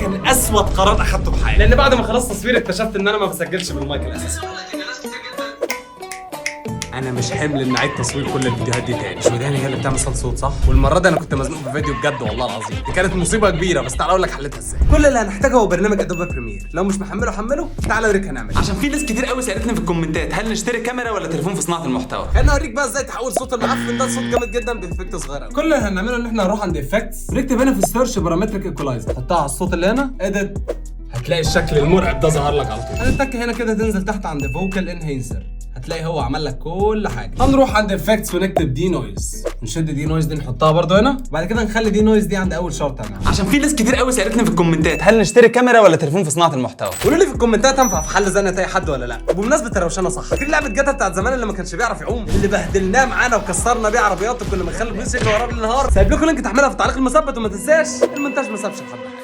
كان اسود قرار اخدته في حياتي، لان بعد ما خلصت تصوير اكتشفت ان انا ما بسجلش بالمايك الاساسي. انا مش حمل ان اعيد تصوير كل الفيديوهات دي تاني. مش وداني هي اللي بتعمل صوت صح؟ والمره دي انا كنت مزنوق في فيديو بجد والله العظيم، دي كانت مصيبه كبيره، بس تعالى اقول لك حلتها ازاي. كل اللي هنحتاجه هو برنامج ادوبي بريمير، لو مش محمله حمله. تعالى اوريك هنعمل. عشان في ناس كتير قوي سالتني في الكومنتات هل نشتري كاميرا ولا تليفون في صناعه المحتوى. خليني اوريك بقى ازاي تحول صوت المعفن ده لصوت جامد جدا بافكت صغير قوي. كل اللي هنعمله ان احنا هنروح عند افكتس ونكتب هنا في السيرش بارامتريك ايكولايزر، حطها على الصوت اللي هنا اديت، هتلاقي الشكل المرعب ده ظهر لك على طول. هنتك هنا كده تنزل تحت عند فوكال انهانسر، هتلاقي هو عمل لك كل حاجه. هنروح عند افكتس ونكتب دي نويز، نشد دي نويز دي نحطها برده هنا، وبعد كده نخلي دي نويز دي عند اول شرطه هنا. عشان في ناس كتير قوي سالتني في الكومنتات هل نشتري كاميرا ولا تليفون في صناعه المحتوى. قولوا لي في الكومنتات تنفع في حل زنقه اي حد ولا لا. وبمناسبه الروشنه صح، فاكرين لعبه جاتا بتاعت زمان اللي ما كانش بيعرف يعوم، اللي بهدلناه معانا وكسرنا بيه عربيات وكنا بنخلي الفلوس يجري وراه بالنهار؟ سايب لكم لينك تحملها في التعليق المثبت، وما تنساش المونتاج ما سابش لحد.